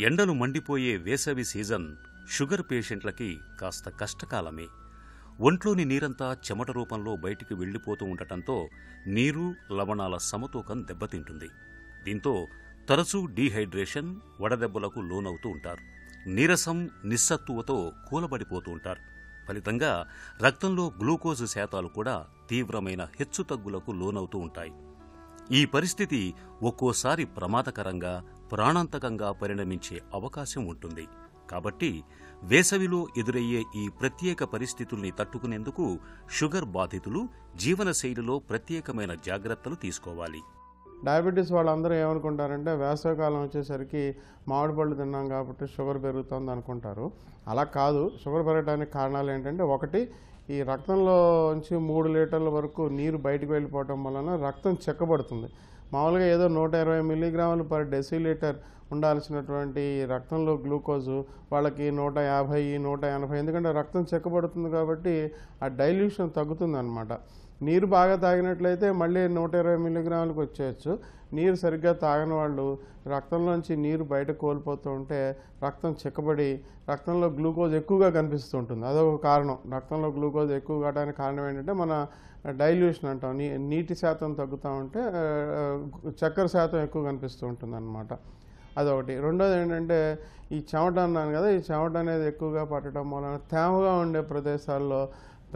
ఎండలు మండిపోయే వేసవి season sugar పేషెంట్లకి కాస్త కష్టకాలమే. ఒంట్లోని నీరంతా చెమట రూపంలో బయటికి వెళ్లిపోతూ ఉండటంతో నీరు, లవణాల సమతూకం దెబ్బతింటుంది. దీంతో తరచూ డీహైడ్రేషన్, వడదెబ్బలకు లోనవుతూ ఉంటారు. నీరసం, నిస్సత్తువతో కూలబడిపోతూ ఉంటారు. ఫలితంగా రక్తంలో గ్లూకోజు శాతాలు కూడా తీవ్రమైన హెచ్చుతగ్గులకు లోనవుతూ ఉంటాయి. ఈ పరిస్థితి ఒక్కోసారి ప్రమాదకరంగా, ప్రాణాంతకంగా పరిణమించే అవకాశం ఉంటుంది. కాబట్టి వేసవిలో ఎదురయ్యే ఈ ప్రత్యేక పరిస్థితుల్ని తట్టుకునేందుకు షుగర్ బాధితులు జీవనశైలిలో ప్రత్యేకమైన జాగ్రత్తలు తీసుకోవాలి. డయాబెటీస్ వాళ్ళందరూ ఏమనుకుంటారంటే వేసవికాలం వచ్చేసరికి మామిడి పళ్ళు తిన్నాం కాబట్టి షుగర్ పెరుగుతుంది అనుకుంటారు. అలా కాదు. షుగర్ పెరగడానికి కారణాలు ఏంటంటే, ఒకటి, ఈ రక్తంలోంచి 3 లీటర్ల వరకు నీరు బయటకు వెళ్ళిపోవటం వలన రక్తం చెక్కబడుతుంది. మామూలుగా ఏదో 120 మిల్లీగ్రాములు పర్ డెసిలీటర్ ఉండాల్సినటువంటి రక్తంలో గ్లూకోజు వాళ్ళకి 150, 180, ఎందుకంటే రక్తం చెక్కబడుతుంది కాబట్టి ఆ డైల్యూషన్ తగ్గుతుందన్నమాట. నీరు బాగా తాగినట్లయితే మళ్ళీ 120 మిల్లీగ్రాములకు వచ్చేయచ్చు. నీరు సరిగ్గా తాగని వాళ్ళు రక్తంలోంచి నీరు బయట కోల్పోతూ ఉంటే రక్తం చిక్కబడి రక్తంలో గ్లూకోజ్ ఎక్కువగా కనిపిస్తూ ఉంటుంది. అదొక కారణం. రక్తంలో గ్లూకోజ్ ఎక్కువ కావడానికి కారణం ఏంటంటే, మన డైల్యూషన్ అంటాం. నీటి శాతం తగ్గుతూ ఉంటే చక్కెర శాతం ఎక్కువ కనిపిస్తూ ఉంటుంది అన్నమాట. అదొకటి. రెండోది ఏంటంటే, ఈ చెమట అన్నాను కదా, ఈ చెమట అనేది ఎక్కువగా పట్టడం వలన తేమగా ఉండే ప్రదేశాల్లో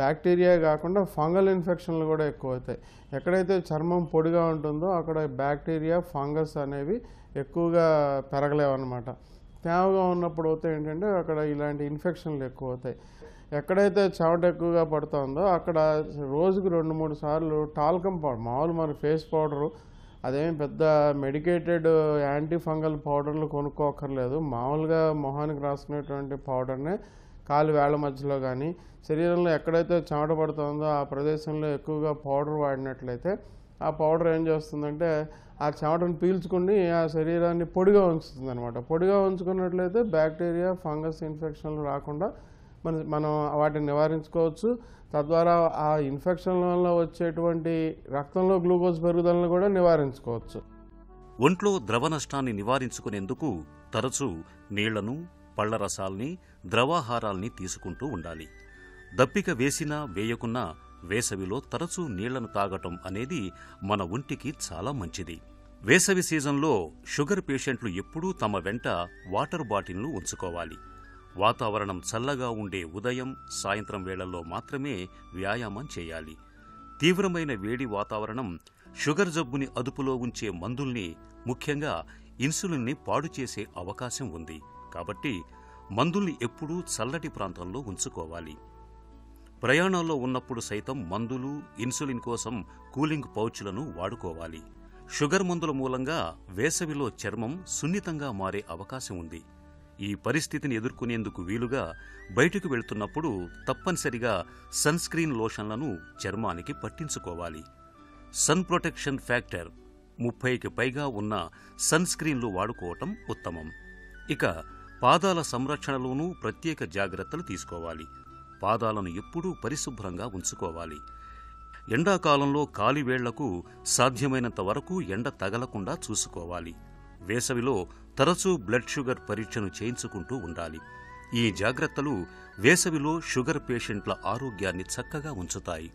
బ్యాక్టీరియా కాకుండా ఫంగల్ ఇన్ఫెక్షన్లు కూడా ఎక్కువ అవుతాయి. ఎక్కడైతే చర్మం పొడిగా ఉంటుందో అక్కడ బ్యాక్టీరియా, ఫంగస్ అనేవి ఎక్కువగా పెరగలేవన్నమాట. తేమగా ఉన్నప్పుడు అయితే ఏంటంటే అక్కడ ఇలాంటి ఇన్ఫెక్షన్లు ఎక్కువ అవుతాయి. ఎక్కడైతే చెమట ఎక్కువగా పడుతుందో అక్కడ రోజుకు 2-3 సార్లు టాల్కమ్ పౌడర్, మామూలు మన ఫేస్ పౌడరు, అదేమి పెద్ద మెడికేటెడ్ యాంటీ ఫంగల్ పౌడర్లు కొనుక్కోకర్లేదు. మామూలుగా మొహానికి రాసుకునేటువంటి పౌడర్నే కాలు వేళ్ల మధ్యలో కానీ శరీరంలో ఎక్కడైతే చెమట పడుతుందో ఆ ప్రదేశంలో ఎక్కువగా పౌడర్ వాడినట్లయితే ఆ పౌడర్ ఏం చేస్తుందంటే ఆ చెమటను పీల్చుకుని ఆ శరీరాన్ని పొడిగా ఉంచుతుంది అనమాట. పొడిగా ఉంచుకున్నట్లయితే బ్యాక్టీరియా, ఫంగస్ ఇన్ఫెక్షన్లు రాకుండా మనం వాటిని నివారించుకోవచ్చు. తద్వారా ఆ ఇన్ఫెక్షన్ల వల్ల వచ్చేటువంటి రక్తంలో గ్లూకోజ్ పెరుగుదలను కూడా నివారించుకోవచ్చు. ఒంట్లో ద్రవ నష్టాన్ని నివారించుకునేందుకు తరచూ నీళ్లను, పళ్ల రసాల్ని, ద్రవాహారాల్ని తీసుకుంటూ ఉండాలి. దప్పిక వేసినా వేయకున్నా వేసవిలో తరచూ నీళ్లను తాగటం అనేది మన ఒంటికి చాలా మంచిది. వేసవి సీజన్లో షుగర్ పేషెంట్లు ఎప్పుడూ తమ వెంట వాటర్ బాటిల్ను ఉంచుకోవాలి. వాతావరణం చల్లగా ఉండే ఉదయం, సాయంత్రం వేళల్లో మాత్రమే వ్యాయామం చేయాలి. తీవ్రమైన వేడి వాతావరణం షుగర్ జబ్బుని అదుపులో ఉంచే మందుల్ని, ముఖ్యంగా ఇన్సులిన్ని పాడు చేసే అవకాశం ఉంది. కాబట్టి మందుల్ని ఎప్పుడూ చల్లటి ప్రాంతంలో ఉంచుకోవాలి. ప్రయాణాల్లో ఉన్నప్పుడు సైతం మందులు, ఇన్సులిన్ కోసం కూలింగ్ పౌచ్లను వాడుకోవాలి. షుగర్ మందుల మూలంగా వేసవిలో చర్మం సున్నితంగా మారే అవకాశం ఉంది. ఈ పరిస్థితిని ఎదుర్కొనేందుకు వీలుగా బయటకు వెళ్తున్నప్పుడు తప్పనిసరిగా సన్ స్క్రీన్ లోషన్లను చర్మానికి పట్టించుకోవాలి. సన్ ప్రొటెక్షన్ ఫ్యాక్టర్ 30కి పైగా ఉన్న సన్ స్క్రీన్లు వాడుకోవటం ఉత్తమం. ఇక పాదాల సంరక్షణలోనూ ప్రత్యేక జాగ్రత్తలు తీసుకోవాలి. పాదాలను ఎప్పుడూ పరిశుభ్రంగా ఉంచుకోవాలి. ఎండాకాలంలో కాలివేళ్లకు సాధ్యమైనంత వరకు ఎండ తగలకుండా చూసుకోవాలి. వేసవిలో తరచూ బ్లడ్ షుగర్ పరీక్షను చేయించుకుంటూ ఉండాలి. ఈ జాగ్రత్తలు వేసవిలో షుగర్ పేషెంట్ల ఆరోగ్యాన్ని చక్కగా ఉంచుతాయి.